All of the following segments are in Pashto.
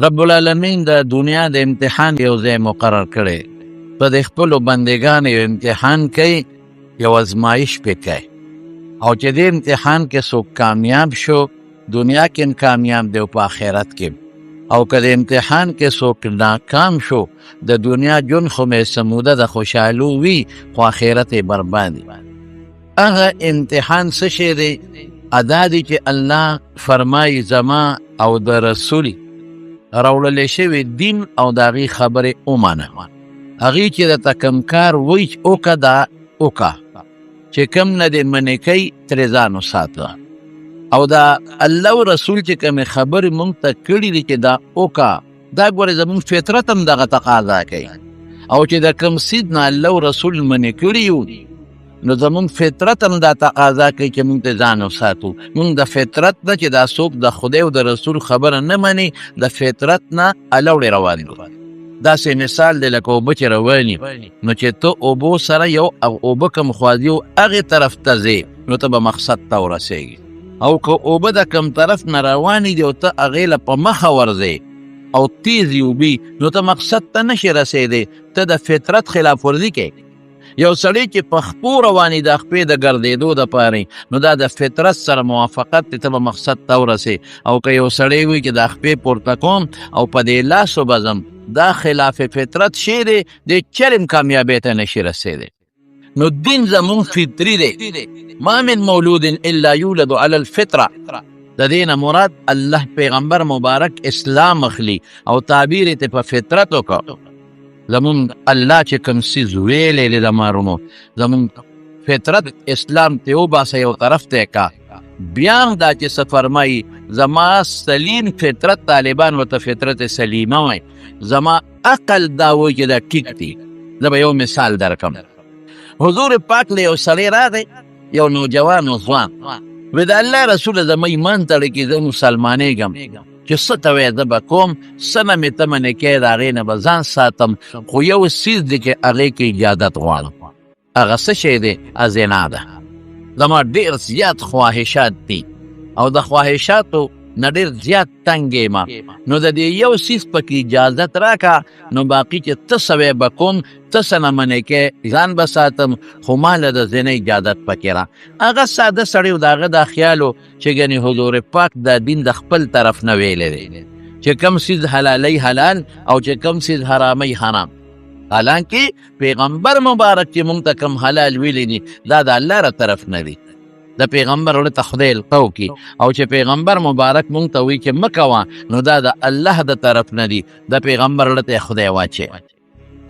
رب العالمین د دنیا د امتحان یو ځای مقرر کړی، په د خپلو بندګانو یو امتحان کوي، یو ازمایش پې کوي، او چې دې امتحان کې څوک کامیاب شو دنیا کې هم کامیاب دی او په آخرت کې، او که د امتحان کې څوک ناکام شو د دنیا ژوند خو سموده د خوشحالو وي خو آخرت یې برباد وي. هغه امتحان څه شی دی؟ ادا دی چې الله فرمایي زما او د رسول راوړلی شوی دین او د هغې خبرې ومنه. هغې چې درته کوم کار وایي وکړه دا وکړه، چې کوم نه دې منې کوي ترې ځان وساته، او دا الله او رسول چې کومې خبرې مونږ ته کړي دي چې دا وکړه، دا ګورې زمونږ فطرت هم دغه تقاضا کوي، او چې د کوم څیز نه الله او رسول منې کړي یو نو زمونږ فطرت هم دا تقاضا کوي چې مونږ ته ځان وساتو. مونږ د فطرت نه چې دا څوک د خدای او د رسول خبره نه مني د فطرت نه الوړې روان دي. داسې مثال دی لکه اوبه چې رواني نو چې ته اوبو سره یو اوبه کوم خوا دي هغې طرف ته ځې نو ته به مقصد ته ورسېږي، او که اوبه د کوم طرف نه روانې دي او ته هغې له په مخه ورځې او تیز اوبي نو ته مقصد ته نشي رسېدی، ته د فطرت خلاف ورزي کوي. یو سړی چې په خپو رواني د خپې د ګرځېدو دپاره نو دا د فطرت سره موافقت دی، ته به مقصد ته ورسې. او که یو سړی وي چې د خپې پورته کوم او په دې لاسو به ځم دا خلاف فطرت شی دی، د چرم کامیابۍ ته نشي رسېدی. نو دین زمونږ فطري دی، ما من مولود الا یولد علی الفطره. د دې نه مراد الله پیغمبر مبارک اسلام اخلي او تعبیر یې په فطرت وکړو. زمون الله چې کوم څیز ویلی دی د مارونو زمون فطرت اسلام ته وباسه یو طرف ته کا، بیا هم دا چې څه فرمایي زما سلیم فطرت، طالبان ورته فطرت سلیمه وایي، زما عقل دا وایي چې دا ټیک دی. زه به یو مثال درکم. حضور پاک له یو سړی راغی، یو نوجوان و ځوان، وی د الله رسول زما ایمان تړی کې زه مسلمانېږم چې څه ته وایې زه به کوم، څه نه مې ته منې کوې د هغې نه به ځان ساتم، خو یو څیز دی چې هغې کې اجازت غواړم. هغه څه شی دی؟ زنا ده. زما ډېر زیات خواهشات دي او د خواهشاتو نه ډېر زیات تنګ یم، نو د دې یو څیز پکې اجازت راکړه، نو باقي چې ته څه وی به کوم، ته څه نه منې کوې ځان به ساتم، خو ما له د زنا اجازت پکې را. هغه ساده سړی و د هغه دا خیال و چې ګنې حضور پاک دا دین د خپل طرف نه ویلی دی چې کوم څیز حلالۍ حلال او چې کوم څیز حرامۍ حرام. حالانکه پیغمبر مبارک چې مونږ ته کوم حلال ویلی دي دا د الله را طرف نه دی، د پیغمبر ورته خدای القو کی، او چې پیغمبر مبارک مونږ ته وی چې مه کوه نو دا د الله د طرف نه دی، د پیغمبر ورته خدای واچي.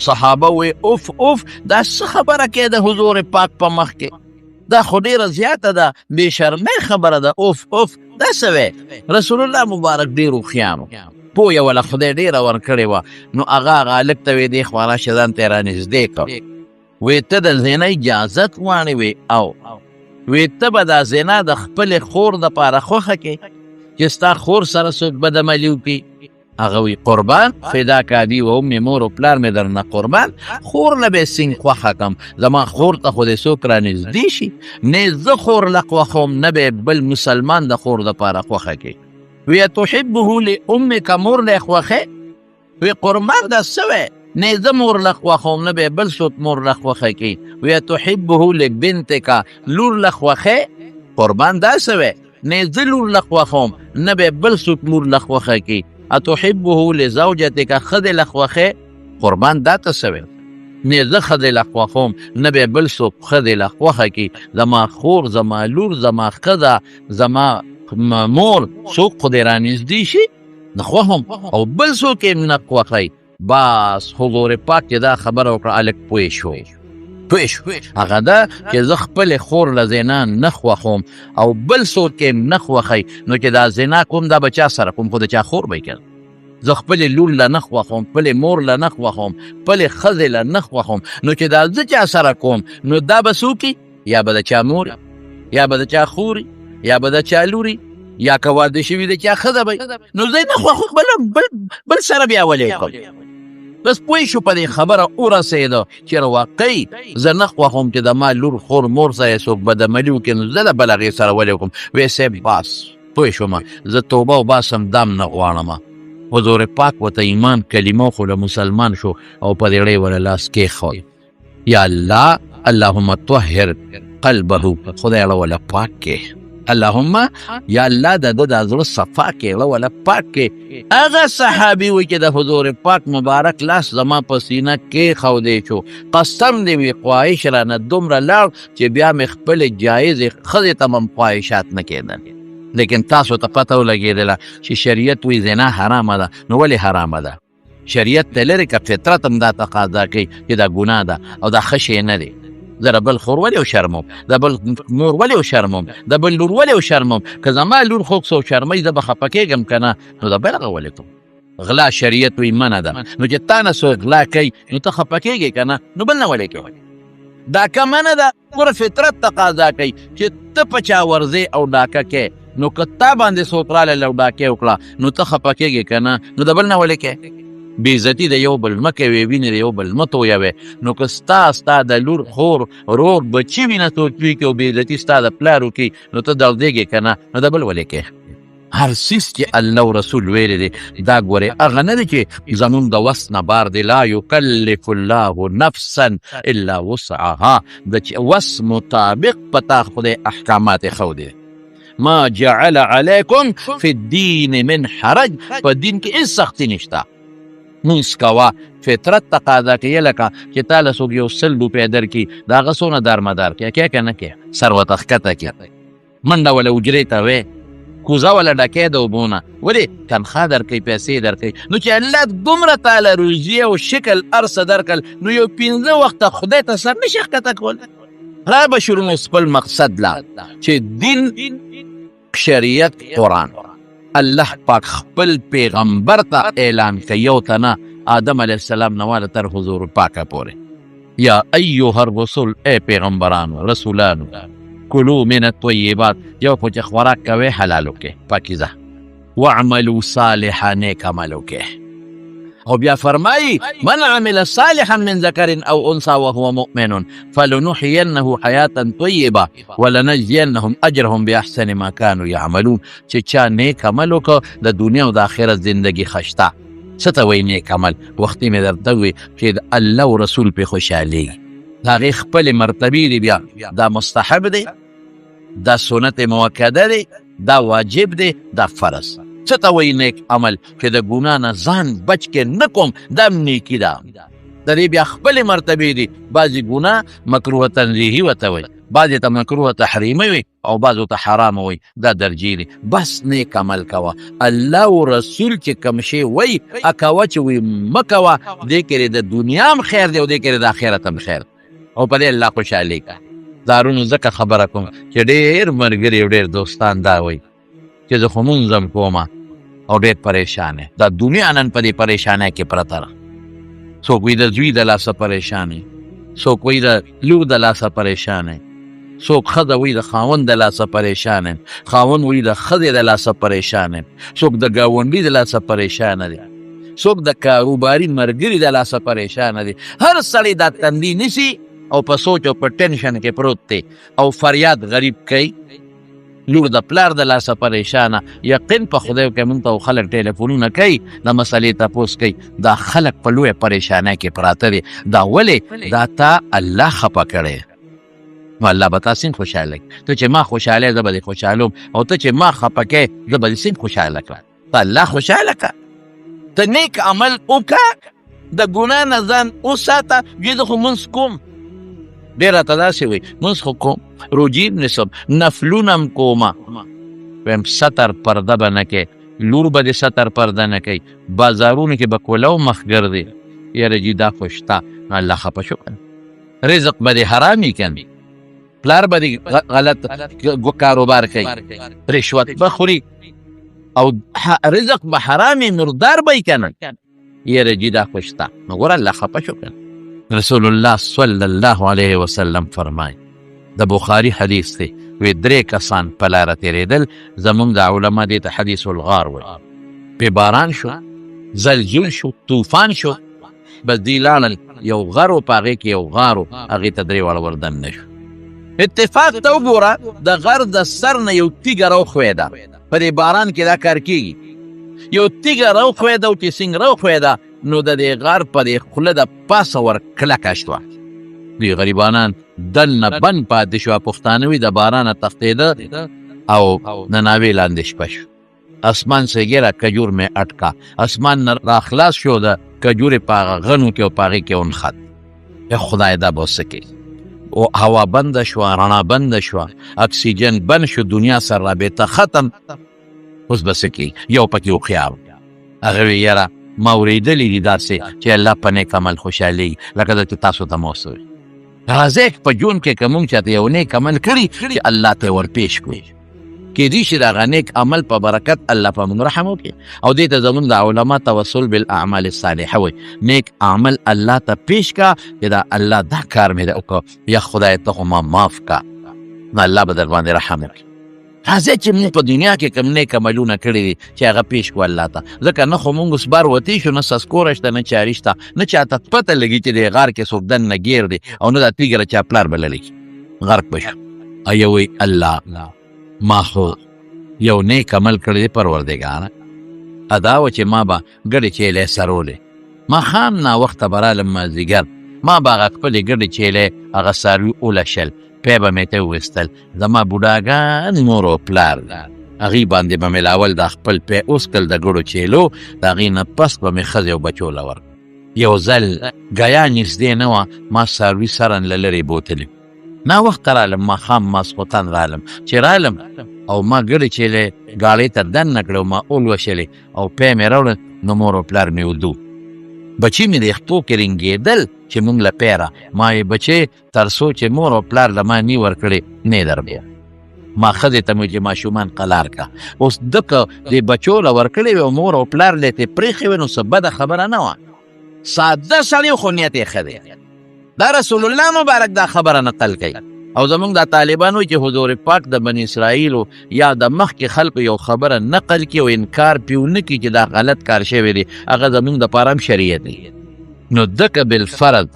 صحابه وی اوف اوف دا څه خبره کوې د حضور پاک په مخ کې، دا خو ډېره زیاته ده، بې شرمۍ خبره ده، اوف اوف دا څه وی. رسول الله مبارک ډېر هوښیار و، پویه وله خدای ډېره ورکړې وه، نو هغه هلک ته وی دې خوا راشه ځان ته یې رانږدې کړ، وی ته د زنا اجازت غواړې وی او وی ته به دا زنا د خپلې خور دپاره خوښه کې چې ستا خور سره څوک بدعملي وکړي؟ هغه وی قربان فداک ابي و امي، مور و پلار مې درنه قربان، خور نه به سینګ خوښه کم، زما خور ته خو دې څوک رانږدې شي نه زه خور له خوښوم نه به بل مسلمان د خور دپاره خوښه کوي. وی تحبه لامک، مور له خوښې؟ وی قربان دا څه وی؟ نه زه مور له خوښوم نه به بل څوک مور له خوښه کوي. وی تحبه لبنتک، لور له خوښې؟ قربان دا څه وی؟ نه زه لور له خوښوم نه به بل څوک مور له خوښه کوي. اتحبه لزوجتک، ښځې له خوښې؟ قربان دا ته څه وی؟ نه زه ښځې له خوښوم نه به بل څوک ښځې له خوښه کوي. زما خور، زما لور، زما ښځه، زما مور څوک خو دې رانږدې شي نه خوښم او بل څوک یې نه خوښوي. بس حضور پاک چې دا خبره وکړه هلک پوه شو، هغه ده چې زه خپلې خور له زنا نه خوښوم او بل څوک یې نه خوښوي، نو چې دا زنا کوم دا به چا سره کوم، خو د چا خور به یې کړم. زه خپلې لور له نه خوښوم، خپلې مور له نه خوښوم، خپلې ښځې له نه خوښوم، نو چې دا زه چا سره کوم نو دا به څوک یا به د چا مور، یا به د چا خور، یا به د چا لوري، یا که واده شوي د چا ښځه به، نو زه یې نه خوښوم بل سره بیا ولې کوم. بس پوه شو په دې خبره ورسېده چې واقعي زه نه خوښوم چې د ما لور خور مور سره څوک بدعملي وکړي، نو زه د بل هغې سره ولې وکړم. ویې صاحب بس پوه شوم، زه توبه وباسم دام نه غواړم، حضور پاک ورته ایمان کلمه خو له مسلمان شو او په دې ولا لاس کېښود. یا الله اللهم طهر قلبه، خدای هغه ولا پاک کې. اللهم یا الله د ده د زړه صفا کې، هغه ولا پاک کې. هغه صحابي وایي چې د حضور پاک مبارک لاس زما په سینه کېښودی شو، قسم دې وي خواهش رانه دومره لاړ چې بیا مې خپلې جایزې ښځې ته هم خواهشات نه کېدل. لیکن تاسو ته پته ولګېدله چې شریعت وایي زنا حرامه ده. نو ولې حرامه ده؟ شریعت ته لرې که فطرت هم دا تقاضا کوي چې دا ګناه ده او دا ښه شی نه دی. زه د بل خور ولې وشرموم، د بل مور ولې وشرموم، د بل لور ولې وشرموم؟ که زما لور خو څوک شرموي زه به خفه کېږم که نه، نو د بل هغه ولې کوم؟ غلا شریعت وایي منع ده. نو چې تا نه څوک غلا کوي نو ته خفه کېږې که نه، نو بل نه ولې کوي؟ دا که منع ده، ګوره فطرت تقاضا کوي چې ته په چا ورځې او ډاکه کې، نو که تا باندې څوک رالی او ډاکې وکړه نو ته خفه کېږې که نه، نو د بل نه ولې کوې؟ بېعزتي د یو بل مه کوې، وینې د یو بل مه تویوې. نو که ستا د لور خور رور بچي وینه توی کړي او بېعزتي ستا د پلار وکړي نو ته دردېږې که نه، نو د بل ولې کوې؟ هر څیز چې الله او رسول ویلی دی دا ګورې هغه نه دی چې زمونږ د وس نه بار دی. لا یکلف الله نفسا الا وسعها، د وس مطابق په تا خدای احکامات ښودي. ما جعل علیکم فی الدین من حرج، په دین کې هېڅ سختي نشته. مونځ کوه، فطرت تقاضا کوي لکه چې تا له څوک یو 100 روپۍ درکړي د هغه څونه دارمدار کړې، کې که نه کې سر ورته ښکته کړه، منډه وله حجرې ته وې، کوزه وله ډکې د اوبو نه، ولې تنخوا درکوي، پیسې درکوي. نو چې الله دومره تاله روزي او شکل هر څه درکړل نو یو 15 وخته خدای ته سر نشي ښکته کولی. را به شروع نو خپل مقصد لا چې دین شریعت قرآن الله پاک خپل پیغمبر ته اعلان کوي، یو ته نه، آدم علیه السلام نه واله تر حضور پاکه پورې. یا ایها الرسول، ای پیغمبرانو رسولانو، کلو من الطیبات، یو خو چې خوراک کوئ حلال وکړئ پاکیزه، واعملوا صالحا نیک عمل وکړئ. او بیا فرمایي من عمل صالحا من ذکر او انثى وهو مؤمن فلنحيينه حیاة طیبه ولنجزینهم اجرهم باحسن ما كانوا یعملون. چې چا نیک عمل وکړه د دنیا او د آخرت زندگی ښه. څه ته وایي نیک عمل؟ وختي مې درته ووایي چې د الله او رسول پرې خوشحالېږي، د هغې خپلې مرتبې دي، بیا دا مستحب دی، دا سنت موکده دی، دا واجب دی، دا فرض. څه ته وایي نیک عمل؟ چې د ګناه نه ځان بچ کې نه کوم، دا هم نیکي ده. د دې بیا خپلې مرتبې دي، بعضې ګناه مکروه تنزیهي ورته وایي، بعضې ته مکروه تحریمي وي او بعضو ته حرام وایي، دا درجې دي. بس نیک عمل کوه. الله او رسول چې کوم شی وایي کوه، چې وایي مه کوه، دې کې د دنیا هم خیر دی او دې کې د آخرت هم خیر، او په دې الله خوشحالي کوه. دارونو ځکه خبره کوم چې ډېر ملګري او ډېر دوستان دا وایي چې زه خو مونځ هم کومه او ډېر پریشان دی. دا دنیا نن په دې پریشانۍ کې پرته ده. څوک وایي د زوی د لاسه پریشان دی، څوک وایي د لور د لاسه پریشان دی، څوک ښځه وایي د خاوند د لاسه پریشان دی، خاوند وایي د ښځې د لاسه پریشان دی، څوک د ګاونډي د لاسه پریشان دی، څوک د کاروباري ملګري د لاسه پریشان دی. هر سړی دا تندي نیسي او په سوچ او په ټینشن کې پروت دی او فریاد غریب کوي. لور د پلار د لاسه پریشانه، یقین په خدای که مونږ ته خلک ټلیفونونه کوي د مسلې تپوس کوي، دا خلک په لویه پریشانۍ کې پراته دي. دا ولې؟ دا تا الله خفه کړی، نو الله به تا سین خوشحاله کړي. ته چې ما خوشحاله زه به دې خوشحالوم، او ته چې ما خفه کوې زه به دې سین خوشحاله کړه. ته الله خوشحاله کړه، ته نیک عمل وکړه، د ګناه نه ځان وساته. زه خو مونځ کوم، ډېر راته داسې وایي مونځ خو کوم، روجي نیسم، نفلونه هم کومه، ویم ستر پرده به نه کوې، لور به دې ستر پرده نه کوي، بازارونو کې به کولو مخ ګرځې. یاره جي دا خو شته، نو الله خفه شو که نه؟ رزق به دې حرام وي که نه؟ پلار به دې غلط کاروبار کوي، رشوت به خوري او رزق به حرام وي، مردار به یې که نه؟ یاره جي دا خو شته. نو ګوره الله خفه شو که نه؟ رسول الله صلی الله علیه وسلم فرمای، د بخاری حدیث دی، وی 3 کسان په لاره تېرېدل، زمونږ د علما دې ته حدیث الغار وایي. پې باران شو، زلزل شو، طوفان شو، بس دوی لاړل، یو غر و په هغې کې یو غار و، هغې ته 3 واړه وردن نه شو. اتفاق ته وګوره، د غر د سر نه یو تیږه راوښویده، په دې باران کې دا کار کېږي. یو تیږه راوښویده او چې څنګه راوښویده نو د دې غار په دې خوله د پاسه ور کلکه شوه. دوی غریبانان دل نه بند پاتې شوه. پښتانه وي د بارانه تښتېده او د ناوې لاندې شپه شو. اسمان سے ګیره کجور میں اٹکا. اسمان نه راخلاص شو د کجورې په هغه غنو کې او په هغې کې ونښت. ای خدای دا به څه کوي؟ هوا بنده شوه، رڼا بنده شوه، اکسیجن بند شو، دنیا سره رابطه ختم. اوس به څه کوي؟ یو پکې هوښیار هغه وی یاره ما اورېدلي دي داسې چې الله په نیک عمل خوشحالېږي لکه ده چې تاسو ته مو وسوي. راځئ په ژوند کې که مونږ چاته یو نیک عمل کړي چې الله ته یې ورپېش کړو. کېدای شي د هغه نیک عمل په برکت الله په موږ رحم وکړي. او دې ته زموږ د علما توسل بالاعمال الصالحه وایي. نیک عمل الله ته پیش کا چې دا الله دا کار مې ده وکړو، یا خدای ته خو ما معاف کا، نو الله به در باندې رحم وکړي. راځئ چې موږ په دنیا کې کوم نیک عملونه کړي دي چې هغه پیش کړو الله ته. ځکه نه خو موږ اوس بار وتی شو، نه سسکوره شته، نه چاري شته، نه چاته پته لګي چې دې غار کې څوک دننه ګیر دی او نه دا تیږه چا پلار بللی غرق به شو. ایه وایي الله ما خو یو نیک عمل کړی دی پروردګاره، ادا و چې ما به ګډې چیلې سرولې، ماښام ناوخته به رالم مازدیګر ما به هغه خپلې ګډې چیلې هغه څاروي اولشل، پی به مې ته وویستل. زما بوډاګان مور او پلار هغې باندې به مې لاول دا خپل پی اوسکل د ګډو چیلو، د هغې نه پس به مې ښځې او بچو له ورکړ. یو ځل ګیا نږدې نه وه، ما څاروي سرن له لرې بوتلي. ناوخته رالم، ماښام ماسخوتن رالم. چې رالم او ما ګډې چیلې ګاړۍ ته دننه کړې او ما اولوشلې او پی مې راوړل، نو مور او پلار مې ودو. بچي مې د خپو کې رنګېدل چې مونږ له پیره. ما یې بچې تر څو چې مور او پلار له ما نی ورکړې نه در بیا. ما ښځې ته مې چې ماشومان قلار کا. اوس ده که د بچو له ورکړې وې او مور او پلار له تې پرېښې وې نو څه بده خبره نه وه. ساده سړی خو نیت یې ښه دی. دا رسول الله مبارک دا خبره نقل کوي. او زمونږ دا طالبان وایي چې حضور پاک د بني اسرائیلو یا د مخکې خلکو یو خبره نقل کړي او انکار پې ونه کړي چې دا غلط کار شوی دی، هغه زمونږ دپاره هم شریعت دی. نو دکه بالفرض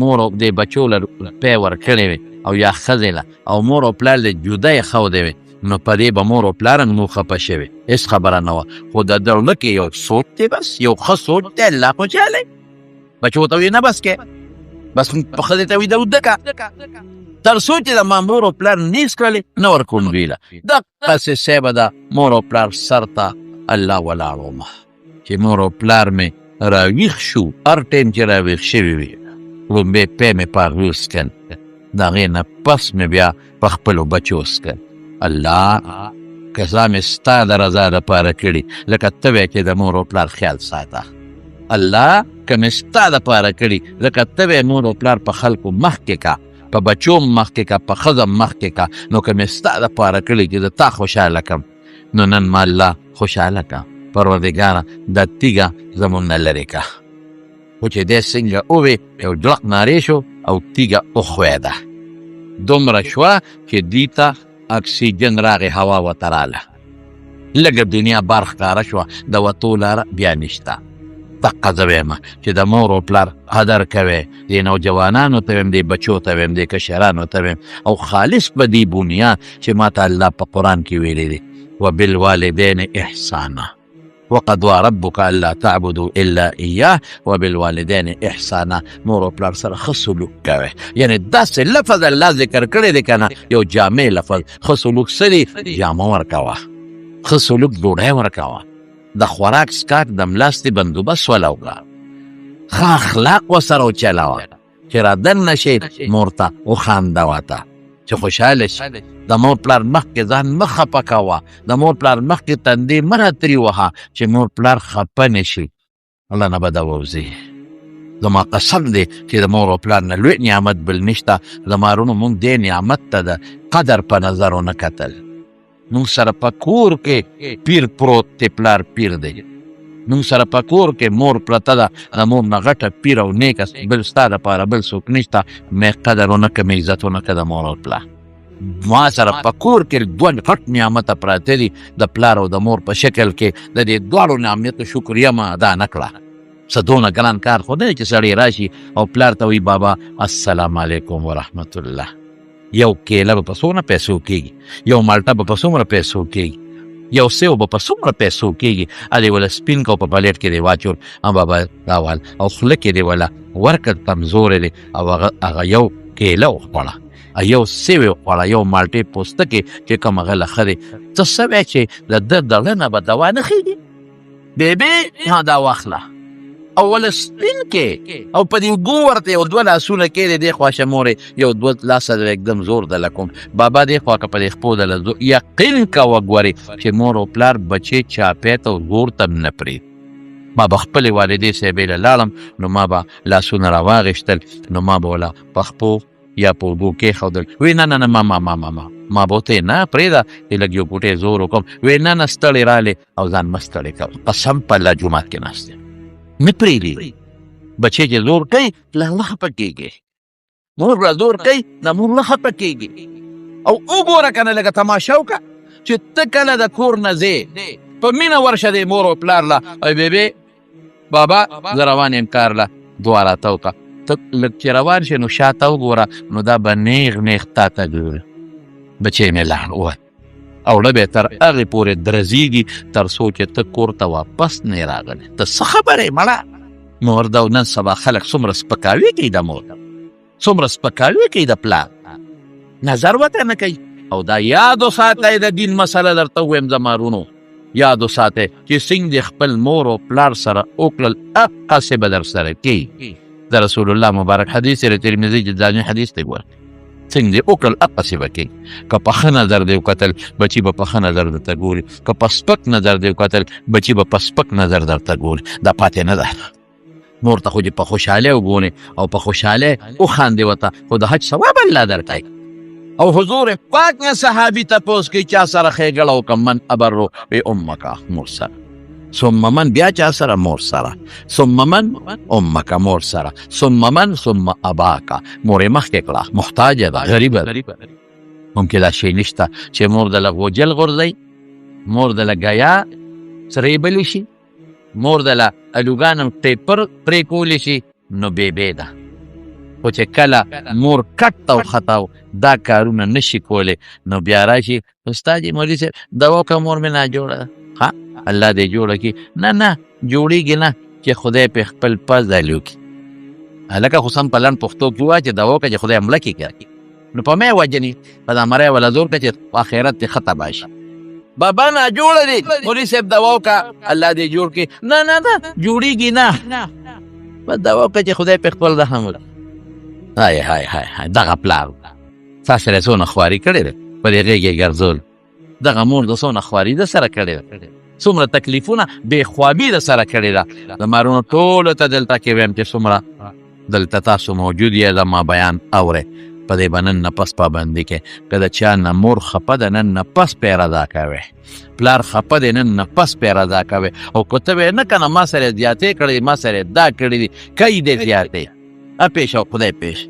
مور او د بچو له پی ورکړې وې او یا ښځې له او مور او پلار له جدا یې ښودی وې، نو په دې به مور او پلار هم نو خفه شوې. هېڅ خبره نه وه، خو د زړه کې یو سوچ دی، بس یو ښه سوچ دی. الله خوشحاله بچو ته وي نه بس کې بس په ښځې ته وي د ودکه تر څو چې د ما مور او پلار نیز کړلې نه ورکوم دوی له. دقسې صیبه ده مور او پلار سر ته الله ولاړ ومه چې مور او پلار مې راویښ شو. هر ټایم چې راویښ شوي وي لومبې پی مې په هغې وسکل، د هغې نه پس مې بیا په خپلو بچو وسکل. الله که دا مې ستا د رضا دپاره کړي لکه ته وایې چې د مور او پلار خیال ساته. الله که مې ستا دپاره کړي لکه ته وایې مور او پلار په خلکو مخکې کا، په بچو مخکې کا، په ښځه مخکې کا، نو که مې ستا دپاره کړي چې د تا خوشحاله کړم نو نن ما الله خوشحاله کا. پروردګاره دا تیږه زمونږ نه لرې کا. خو چې دی څنګه ووې یو جلق نارې شو او تیږه وښویده. دومره شوه چې دوی ته اکسیجن راغې، هوا ورته راله، لږه دنیا بار ښکاره شوه، د وتو لاره بیا نشته. دقه زه وایم چې د مور او پلار قدر کوئ، د نوجوانانو ته ویم، د بچو ته ویم، د کشرانو ته ویم، او خالص په دې بنیاد چې ما ته الله په قرآن کې ویلی دی وبالوالدین احسانا وقضى ربك الا تعبدوا الا اياه وبالوالدین احسانا. مور او پلار سره ښه سلوک کوئ. یعنې داسې لفظ الله ذکر کړی دی که نه، یو جامع لفظ. ښه سلوک څه دی؟ جامه ورکوه، ښه سلوک ډوډۍ ورکوه، د خوراک سکاک د ملاستې بندوبست وله وکړه، ښه اخلاق ورسره وچلوه، چې را دننه شي مور ته وخانده ورته چې خوشحاله شي. د مور پلار مخکې ځان مه خفه کوه، د مور پلار مخکې تندې مه راترې وهه چې مور پلار خفه نه شي، الله نه به ده ووځي. زما قسم دی چې د مور او پلار نه لوی نعمت بل نشته. زما وروڼو مونږ دې نعمت ته د قدر په نظر ونه کتل. مونږ سره په کور کې پیر پروت دی، پلار پیر دی. مونږ سره په کور کې مور پرته ده، د مور نه غټه پیر او نیکه بل ستا دپاره بل څوک نشته. مې قدر ونه کړه، مې عزت ونه کړه د مور او پلار. ما سره په کور کې دوه غټ نعمته پراته دي د پلار او د مور په شکل کې. د دې دواړو نعمتو شکریه ما ادا نه کړه. څه دونه ګران کار خو دی چې سړی راشي او پلار ته وایي بابا السلام علیکم ورحمت الله. یو کیله به په څومره پیسو کېږي، یو مالټه به په څومره پیسو کېږي، یو سیو به په څومره پیسو کېږي هلې وله سپین کو په پلیټ کې دې واچول بابا راوال او خوله کې دې وله ورکړ کمزوری دی او هغه یو کیله وخوړه یو سیو یې وخوړه یو مالټې پوستکې چې کوم هغه له ښه دی ته څه وی چې د ده دړه نه به دوا نه خېږي بېبې دا واخله او ول سپین کې او په دې اوږو ورته یو دوه لاسونه کېدې دې خوا شمورې یو دوه لاسه در एकदम زور دله کوم بابا دې خوا که په دې خپو دله یقین کوه ګورې چې مور او پلار بچې چاپی ته زور ته نه پرېږدي ما به خپلې والدې صاحبې له لاړم نو ما به لاسونه راواغېشتل نو ما به وله په خپو یا په اوږو کېښودل وی نه نه نه ما به ورته نه پرېږده چې لږ یو ګوټې زور وکړم وی نه نه ستړې رالې او ځان مه ستړې کوه قسم په الله جومات کې ناست یم نه پرېږدي بچې چې زور کوي پلار نه خفه کېږي مور به زور کوي د مور نه خفه کېږي او وګوره که نه لږه تماشه وکړه چې ته کله د کور نه ځې په مینه ورشه دی مور او پلار له ای بېبې بابا زه روان یم کار له دوه راته وکړه ته لږ چې روان شې نو شاته وګوره نو دا به نیغ نیغ تا ته ګوري بچې مې لاړ ووت اوړه به تر هغې پورې درزیږي تر څو چې ته کور ته واپس نه راغلی ته څه خبرې مړه مور دا نن سبا خلک څومره سپکاوي کوي د مور څومره سپکاوي کوي د پلار نظر ورته نه کوي او دا یاد وساتئ د دین مسله درته ووایم زمارونو یاد وساتئ چې څنګه د خپل مور او پلار سره وکړل هغسې به در سره کوي د رسول الله مبارک حدیث د ترمذي جداني حدیث دی ګوره څنګه دې وکړل هغسې به کوي که په ښه نظر دې وکتل بچي به په ښه نظر درته ګوري که په سپک نظر دې وکتل بچي به په سپک نظر درته ګوري دا پاتې نه ده مور ته خو دې په خوشحالۍ وګورې او په خوشحالۍ وخاندې ورته خو د حج ثواب الله درکوي او حضور پاک نه صحابي تپوس کوي چا سره ښېګړه وکړم من ابرو بې امکه مور سره ثم من بیا چا سره مور سره ثم من امکه مور سره ثم من ثم اباکه مور یې مخکې کړه محتاجه ده غریبه ده ممکن دا شی نشته چې مور دله غوجل غورځوي مور دله ګیا سریبلی شي مور دله الوګان ټیپر پرې کولی شي نو بېبې ده خو چې کله مور کټ او خطاو دا کارونه نشي کولی نو بیا راشي استاد جي مولوي صاحب دوا وکړه مور مې ناجوړه ده ها الله دې جوړه کړي نه جوړېږي نه چې خدای پې خپل فضل وکړي هلکه خو سم په لنډ پښتو کې ووایه چې دوا وکړه چې خدای مړه کړي نو په مې وجني په دا مری ولا زور کړه چې آخرت دې ښه تباه شي بابا ناجوړه دی مولوي صاحب دوا وکړه الله دې جوړ کړي نه جوړېږي نه بس دوا وکړه چې خدای پې خپل رحم وکړي های دغه پلار تا سره څونه خواري کړې ده په دې غېږ یې ګرځول دغه مور د څونه خواري د سره کړې ده څومره تکلیفونه بېخوابي د سره کړې ده د مارونو ټولو ته دلته کې ویم چې څومره دلته تاسو موجود یې زما بیان اورئ په دې به نن نفس پابندي کې که د چا نه مور خفه ده نن نفس پې رضا کوې پلار خفه دی نن نفس پې رضا کوې او که ته وې نه که نه ما سره زیاتې کړی ما سره دا کړي دي کوي دې زیاتې پیش او خدای پیش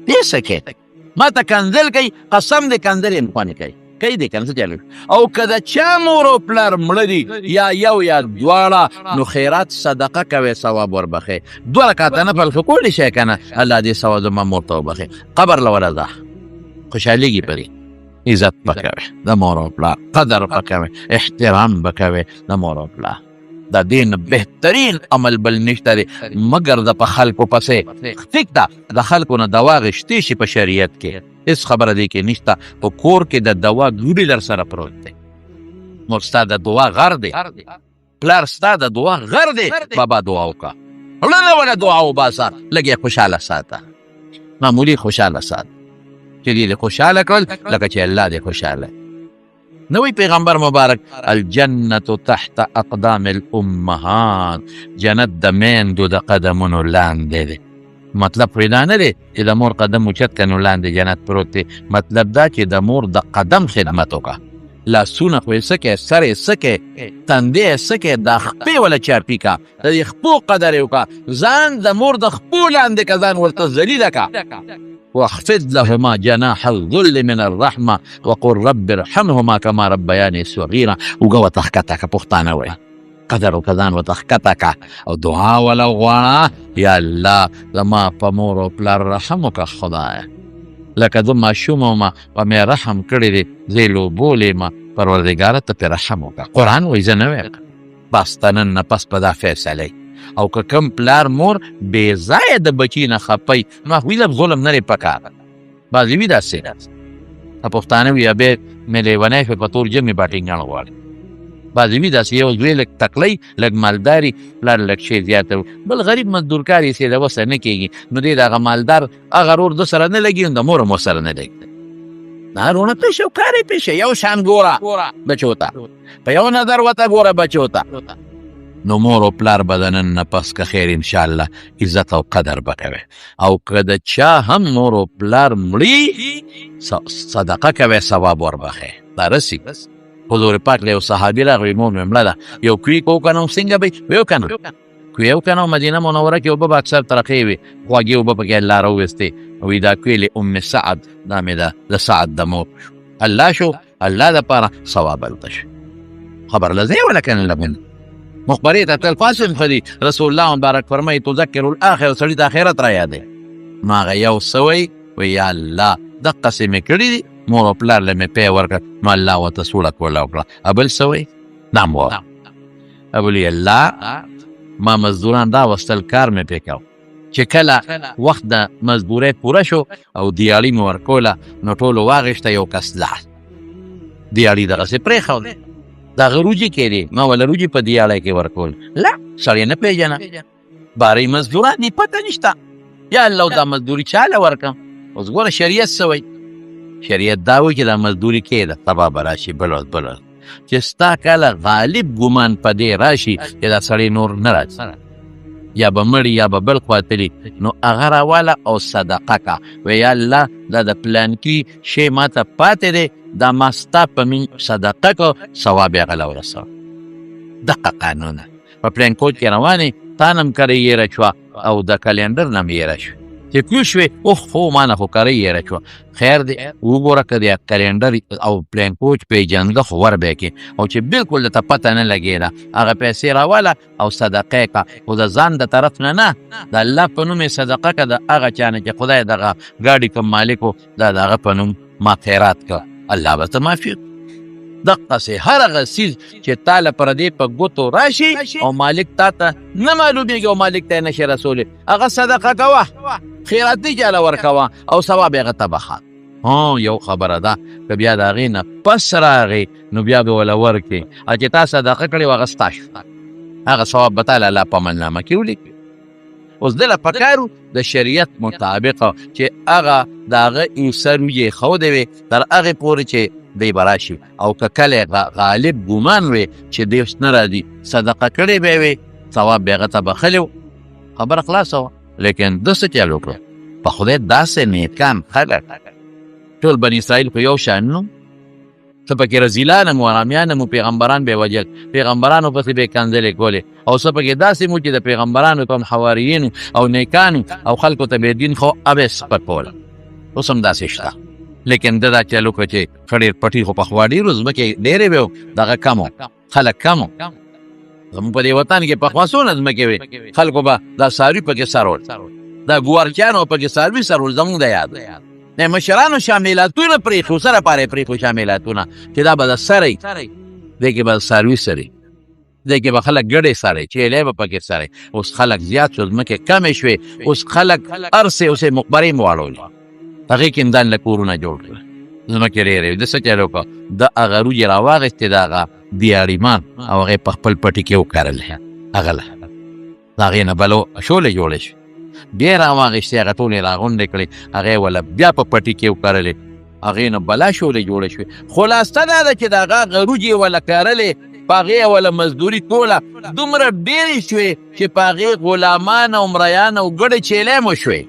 پیسه کې ما ته کنځل کوي قسم دې کنځل یې خوانې کوي دې کنځل چلو او که د چا مور او پلار مړه دي یا یو یا دواړه نو خیرات صدقه کوي ثواب وربخې دوه رکعته نفل خو کولی شی که نه الله دې ثواب زما مور ته وبخې قبر له ورځه خوشحالېږي په دې عزت به کوې د مور او پلار قدر به کوې احترام به کوې د مور او پلار دا دین بهترین عمل بل نشته دی مګر د په خلکو پسې ټیک ده د خلکو نه دوا غشتې شي په شریعت کې هېڅ خبره دی کې نشته په کور کې د دوا ګوري در سره پروت دی مور ستا د دعا غر دی پلار ستا د دعا غر دی بابا دعا وکړه ړنه ونه دعا وباسه لږ یې خوشحاله ساته معمولي خوشحاله ساته چې دې خوشحاله کړل لکه چې الله دې خوشحاله نوی پیغمبر مبارک الجنت تحت اقدام الامهات جنت د میندو د قدمونو لاندې دی مطلب پیدا نه دی چې د مور قدم اوچت کړه نو لاندې جنت پروت دی مطلب دا چې د مور د قدم خدمت وکړه لاسونه خو یې څه کوې سر یې څه کوې تندی یې څه کوې دا خپې وله چاپي کړه د دې خپو قدر یې وکړه ځان د مور د خپو لاندې که ځان ورته ذلیله کړه واخفض لهما جناح الذل من الرحمه وقل رب ارحمهما كما ربياني صغيرا وګه ورته ښکته که پښتانه وایي قدر وکړه ځان ورته ښکته که او دعا وله وغواړه یا الله زما په مور او پلار رحم وکړه خدایه لکه زه ماشوم ومه په مې رحم کړی دی زه یې لوبولی ما پروردګاره ته پرې رحم وکړه. قرآن وایي زه نه وایم بس ته نن نه پس په دا فیصله او که کوم پلار مور بې ځایه د بچي نه خفی نو هغوی له ظلم نه دی پکار. بعضې وي داسې پښتانه وي بیا مې لیونی شو په تور جمع باټینګاڼ غواړي. بعضې وي داسې یو زوی لږ تکلی لږ مالداري پلار لږ شی زیاته بل غریب مزدور کار یې د وسه نه کېږي نو دی د هغه مالدار هغه رور ده سره نه لګي نو د مور هم ورسره نه لګي. دا رونه پېښه او کار یې پېښه یو شان ګوره بچو ته په یو نظر ورته ګوره بچو ته نو مور او پلار به د نن نه پس که خیر انشاءالله عزت او قدر به کوي. او که د چا هم مور او پلار مړي صدقه کوي ثواب وربخې دا رسي. حضور پاک له یو صحابي راغی مور مې مړه ده یو کویک وکنه څنګه به ویو کنه کوی وکنه مدینه منوره کې اوبه به اکثر ترقې وي خواږې اوبه پکې الله راوویستې وایي دا کوی له ام سعد دا مې ده د سعد د مور الله شو الله دپاره ثواب هلته شو. خبر لځی ولا کنه لمن مخبرې ته تل فاسم خدي رسول الله مبارک فرمایي تذکر الاخر سړي د آخرت را یادې نو هغه یو څه وایي یا الله دقسې مې کړي دي مور او پلار له مې پی ورکړه نو الله ورته سوړه کوله وکړه. بل څه وایي دا م ووایه ابولی الله ما مزدوران راوستل کار مې پې کو چې کله وخت د مزدورۍ پوره شو او دیاړي مې ورکوله نو ټولو واغېشته یو کس لاړ دیاړي دغسې پرېښود دا هغه روجي کېدې ما وله روجي په دیاړی کې ورکول لا سړی نه پېژنه بارۍ مزدوران دي پته نشته یا الله دا مزدوري چاله ورکړم. اوس ګوره شریعت څه وایي شریعت دا وایي چې دا مزدوري کېده سبا به راشي بل ورځ چې ستا کله غالب ګمان په دې راشي چې دا سړی نور نه راځي یا به مړي یا به بل خوا تلي نو هغه راواله او صدقه کا وی یا الله دا د پلانکي شی ماته پاتې دی دا ما ستا په مین صدقه کو ثواب یې هغه له ورسوه. دقه قانونه په پلانکوټ کې روانې تا نه هم کرۍ یېره شوه او د کلنډر نه هم یېره شوه چې کوی شوې اوه ما نه خو کرۍ یېره شوه خیر دی وګوره که د کلنډر او پلانکوچ پیژنده خو ور به کې او چې بلکل درته پته نه لګېده هغه پیسې راواله او صدقه یې که خو د ځان د طرف نه د الله په نوم یې صدقه که د هغه چا نه چې خدای دغه ګاډي کوم مالک و دا د هغه په نوم ما خیرات که الله به ته معافي دقسې هر هغه څیز چې تا له پردې په ګوتو راشي او مالک تا ته نه معلومېږي او مالک ته یې نشي رسولی هغه صدقه کوه خیراتي چاله ورکوه او ثواب یې هغه ته بخواه. یو خبره ده که بیا د هغې نه پس راغې نو بیا به وله ورکړې او چې تا صدقه کړې و هغه ستا شو هغه ثواب به تا له الله په عملنامه کې ولیکي. اوس دله پکارو د شریعت مطابق چې هغه د هغه انسان یې ښودی وي تر هغې پورې چې دی به راشي او که کله غالب ګمان وي چې دی اوس نه راځي صدقه کړې به یې وي ثواب به یې هغه ته بخلی و خبره خلاصه وه. لیکن ده څه چل وکړه په خدای داسې نیکان خلک ټول بني اسرائیل خو یو شان نو څه پکې رزیلان هم و ارامیان هم پیغمبران به یې وجل پیغمبرانو پسې به یې کنځلې کولې او څه پکې داسې مو چې د پیغمبرانو کوم حواریینو او نیکانو او خلکو ته به دین خو ابې سپکوله اوس هم داسې شته. لیکن ده دا چل وکړه چې ښه ډېر پټي خو پخوا ډېرو ځمکې ډېرې وې دغه کم و خلک کم و زموږ په دې وطن کې پخوا څونه ځمکې وې خلکو به دا څاروي پکې سرول دا ګوارچیانو پکې څاروي سرول زموږ د یاد نه مشرانو شاملاتونه پرېښو سره پارې پرېښو شاملاتونه چې دا به د سری دې کې به د څاروي سري دې کې به خلک ګډې سري چیلې به پکې سري. اوس خلک زیات شو ځمکې کمې شوې اوس خلک ارسې اوسې مقبرې مو واړولې هغې کې هم ځان له کورونه جوړ کړل ځمکې ډېرې د څه چل وکړه د هغه روجې راواغېستې د هغه دیاړیمان او هغې په خپل پټي کې وکرلې هغه له د هغې نه بله شولې جوړې شوې بیا یې راواغېستې هغه ټولې راغونډې کړې هغې وله بیا په پټي کې وکرلې هغې نه بلا شولې جوړې شوې. خلاصه دا ده چې د هغه روجې وله کرلې په هغې وله مزدوري ټوله دومره ډېرې شوې چې په هغې غلامان او مریان او ګډې چیلې مو شوې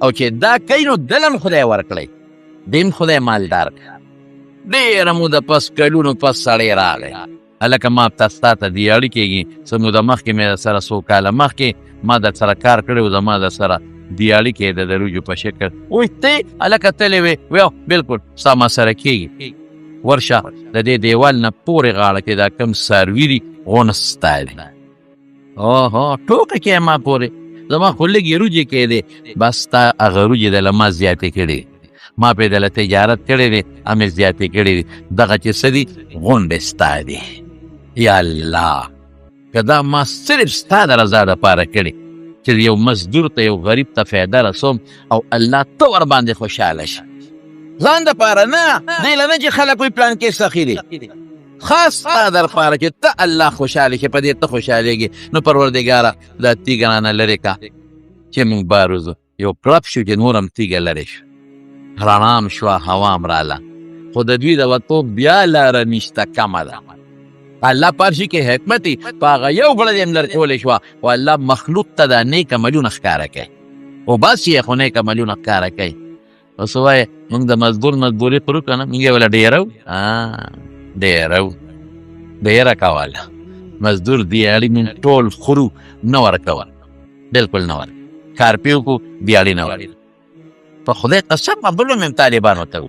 او چې دا کوي نو دلم خدای ورکړی دیم خدای مالدار کړه. ډېره موده پس کلونو پس سړی راغی هلکه ما ته ستا ته دیاړي کېږي څه موده مخکې مې در سره څو کاله مخکې ما در سره کار کړی و زما در سره دیاړي کېده د روجو په شکل وایي ته هلکه تللی وې ویو بلکل ستا ما سره کېږي ورشه د دې دیوال نه پورې غاړه کې دا کوم څاروي دي غونه ستا دی ټوکه کې ما پورې زما خو لږې روجې کېدې بس ستا هغه روجې د له ما زیاتې کړې ما پې دله تجارت کړی دی امې زیاتې کړی دي دغه چې څه دي غونډې ستا دي یا الله که دا ما صرف ستا د رضا دپاره کړي چې یو مزدور ته یو غریب ته فایده رسوم او الله ته ورباندې خوشحاله شي ځان دپاره نه دی له نه چې خلک وایي پلان کې سخي دی خاص ستا درپاره چې ته الله خوشحاله شي په دې ته خوشحالېږي نو پروردګاره دا تیږه رانه لرې که چې موږ بار وځو یو کړپ شو چې نور هم تیږه لرې شو رڼا هم شوه هوا هم راله خو د دوی د وتو بیا لاره نشته کمه ده الله پارشي کې حکمت دی په هغه یو بله دې هم لرکولی شوه خو الله مخلوق ته دا نیک عملونه ښکاره کوي وباسي یې خو نیک عملونه ښکاره کوي اوس وایې موږ د مزدوري خورو که نه موږ یې وله ډېرو ډېره کوله مزدور دیاړي موږ ټول خورو نه ورکول بلکل نه ورکول کار پې وکړو دیاړي نه ورکول په خدای قسم عبدالله مې طالبانو ته و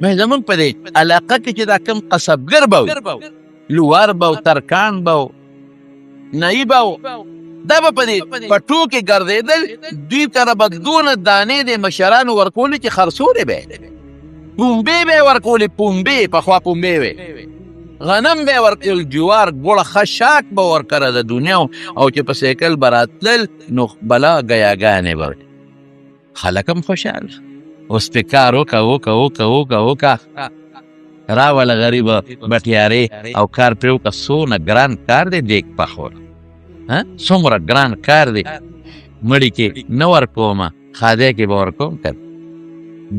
مې زمونږ په دې علاقه کې چې دا کوم قصبګر به و لوار به و ترکان به و نایي به و دا به په دې پټو کې ګرځېدل دوی کره به دونه دانې د مشرانو ورکولې چې خرڅولې به یې پومبې به یې ورکولې پومبې پخوا پومبې وې غنم به یې ورکول جوار ګوړه ښه شاک به ورکره د دنیا او چې په سیکل به راتلل نو بلا ګیاګانې به خلک هم خوشحال اوس پې کار وکه راوله غریبه بټیارې او کار پرې وکړه څونه ګران کار دی دیګ پخول څومره ګران کار دی مړي کې نه ورکومه خادی کې به ورکوم که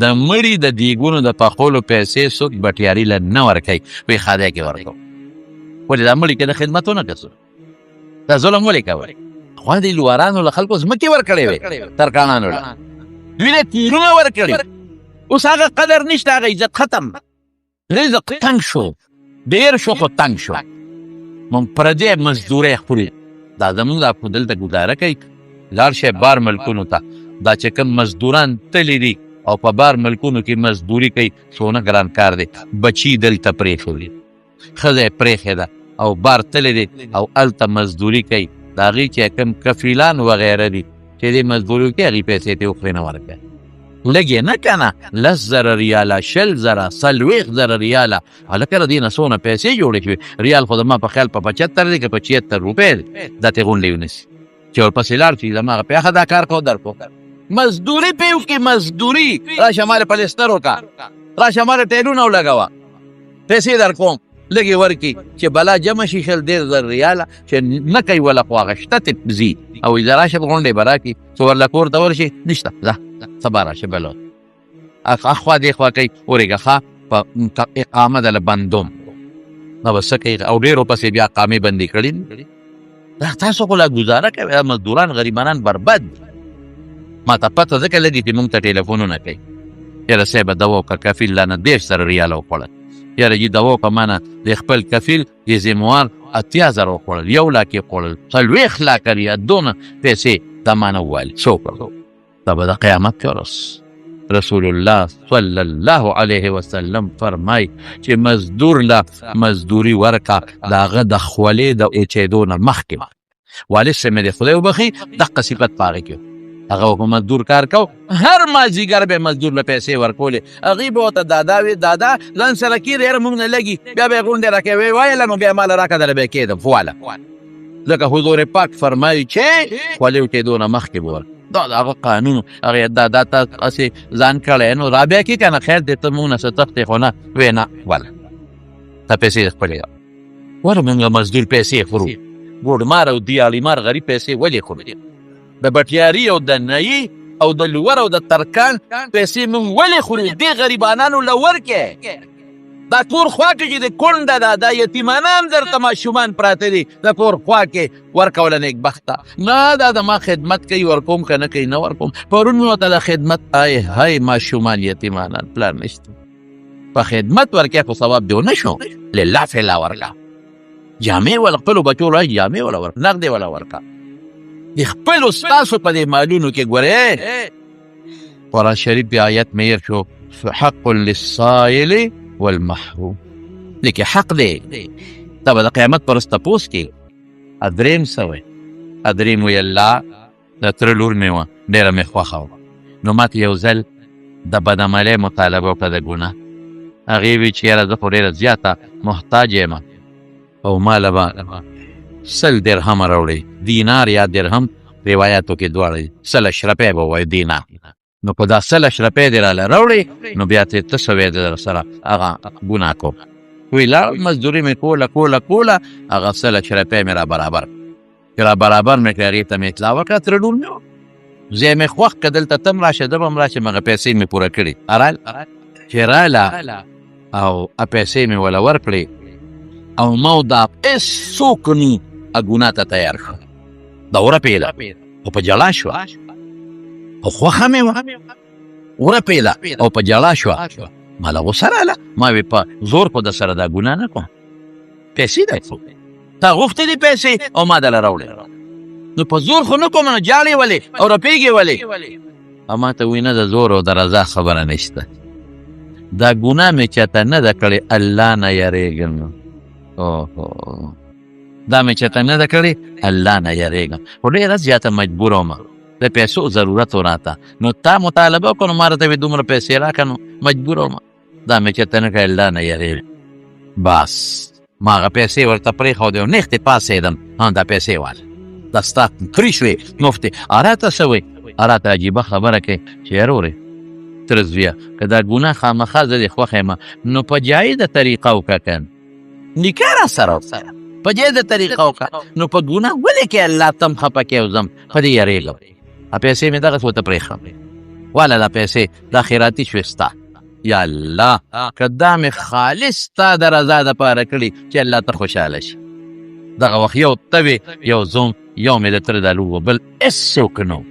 د مړي د دیګونو د پخولو پیسې څوک بټیاري له نه ورکوي وایي خادی کې ورکوم ولې دا مړي کې د خدمت ونه کړو دا ظلم ولې کوئ خو دې لوارانو له خلکو ځمکې ورکړې وې ترکانانو له دوی له تیرونه ورکړي اوس هغه قدر نشته هغه عزت ختم رزق تنګ شو ډېر شو خو تنګ شو مونږ پردی مزدورۍ خوري دا زمونږ دا خو دلته ګزاره کوي لاړ شئ بار ملکونو ته دا چې کوم مزدوران تللی دي او په بار ملکونو کې مزدوري کوي څونه ګران کار دی بچي دلته پرېښودي دي ښځه یې پرېښې ده او بار تللی دی او هلته مزدوري کوي د هغې چې کوم کفیلان وغیره دي چې دې مزدوري وکړي هغې پیسې ته وخورې نه ورکوي لږې نه که نه 10,000 ریاله 20,000 40,000 ریاله هلکه د دې نه څونه پیسې جوړې شوې ریال خو زما په خیال په 75 دی که په 76 روپۍ دی دا ترې غونډې ونیسي چې ورپسې لاړ شي زما هغه پیاخه دا کار کو درکو مزدوري پې وکړي مزدوري راشه مالې پلستر وکړه راشه مالې ټیلونه ولګوه پیسې در کوم لږې ورکړي چې بلا جمع شي 1,000 ریاله چې نه کوي وله خو هغه شته ته ځي او زه راشه غونډې به راکړي څو ورله کور ته ورشي نشته ځه سبا راشه بلو اخوا دې خوا کوي ورېږه ښه په اقامه دله بندوم نو به څه کوي او ډېرو پسې بیا اقامې بندي کړي تاسو خو لا ګزاره کوي مزدوران غریبانان برباد ما ته پته ځکه لګي چې موږ ته ټلیفونونه کوي یاره صاحبه دوا وکړه کفیل لانه 10,000 ریاله وخوړل یاره جي دوا وکړه مانه د خپل کفیل د زموار 80,000 وخوړل 1 لاک یې خوړل 40 لاکه ریال دونه پیسې دا مانه وویل څه وکړو دا به د قیامت کې ورس رسول الله صلی الله علیه وسلم فرمای چې مزدور له مزدوري ورکه د هغه د خولې د اوچېدو نه مخکې والد صاحب مې د خدای وبخي دقه صفت په هغې کې هغه به مزدور کار کو هر مازدیګر به مزدور له پیسې ورکولې هغې به ورته دادا وي دادا ځان سره کېږي یاره موږ نه لګي بیا به یې غونډې راکوي ویله نو بیا ماله راکړه دله به یې کېدم فواله ځکه حضور پاک فرمایي چې خولې اوچېدو نه مخکې به ورکړه دا هغه قانون هغه دا تاسې ځان کړی نو رابیا کې که نه خیر دی ته موږ نه څه تختې خو نه وی نه وله ته پیسې خپلې ور موږ مزدور پیسې خورو ګوډمار او دیاړیمار غریب پیسې ولې خورو د بټیاري او د نایي او د لور او د ترکان پیسې موږ ولې خورو دې غریبانانو له ورکې دا کور خوا کې چې د کونډه ده دا یتیمانه هم درته ماشومان پراته دي د کور خوا کې ورکوله نیکبخته نه دا د ما خدمت کوي ورکوم که نه کوي نه ورکوم پرون مې ورته د خدمت های ماشومان یتیمانان پلار نشته په خدمت ورکې خو ثواب دی ونه شو لله فلا ورکه جامې وله خپلو بچو له جامې وله ورکه نغدې وله ورکه د خپلو ستاسو په دې مالونو کې ګورې قرآن شریف بیا آیت مې هېر شو حق للسائل والمحروم لیکن حق دی تا به د قیامت پر ورځ تپوس کېږي ادریم څه وی ادریم وی الله د تره لور مې وه ډېره مې خوښه وه نو ماته یو ځل د بدعملۍ مطالبه وکړه د ګناه. هغې وی چې یاره زه خو ډېره زیاته محتاج یم او ماله به 100 درهمه راوړئ، دینار یا درهم روایاتو کې دواړه 100 اشرفۍ به ووایي دینار. نو په دا 100 اشرفۍ دې راله راوړئ نو بیا ته څه شوی د در سره هغه ګناه کوم. وی لاړم مزدوري مې کوله هغه 100 اشرفۍ مې را برابر مې کړې، هغې ته مې اطلاع وکړه تره ډول مې و ځای مې خوښ که دلته ته هم راشه ده به هم راشم، هغه پیسې مې پوره کړې. چې راله او پیسې مې وله ورکړې او ما دا هېڅوک نو ګناه ته تیار شو، دا ورپېله او په جړا شوه او خوښه مې وه، ورپېله او په جړا شوه. ما له غوسه راله، ما وې په زور خو د سره دا ګناه نه کوم، پیسې دی تا غوښتلې پیسې او ما دله راوړې، نو په زور خو نه کوم نو جاړې ولې او رپېږې ولې. او ما ته وایي نه د زور او د رضا خبره نشته، دا ګناه مې چاته نه ده کړې الله نه یریږم، دا مې چاته نه ده کړې الله نه یریږم، خو ډېره زیاته مجبوره ومه د پیسو ضرورت و راته، نو تا مطالبه وکړه نو ما راته وې دومره پیسې راکړه، نو مجبوره ومه دا مې چاته نه کړې الله نه یریږم. بس ما هغه پیسې ورته پرېښودې او نېغ تې پاڅېدم، دا پیسې واله دا ستا کړي شوې مفتې راته څه وایي، راته عجیبه خبره کوي چې یاره ورې تره زویه که دا ګناه خامخا زه دې خوښ یم نو په جایده طریقه وکړه که نکاح را سره وسره په جایده طریقه وکړه، نو په ګناه ولې کې الله تم خفه کې او زم په دې یریږم. پیسې مې دغسې ورته پرېښم واله دا پیسې دا خیراتي شوې ستا، یا الله که دا مې خالص ستا د رضا دپاره کړي چې الله ته خوشحاله شي. دغه وخت یو ته وې یو زوم یو مې د تره دا لور و بل هېڅوک نه و،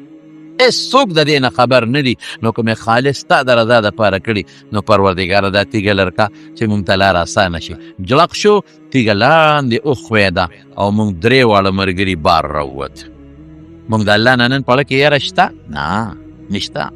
هېڅوک د دې نه خبر نه دي، نو که مې خالص ستا د رضا دپاره کړي نو پروردګاره دا تیږه لرکه چې مونږ ته لار اسانه شي. جړق شو تیږه لاندې وښویده او مونږ 3 واړه ملګري بار راووت. مونږ د الله نه نن پړه کې یاره شته؟ نه نشته.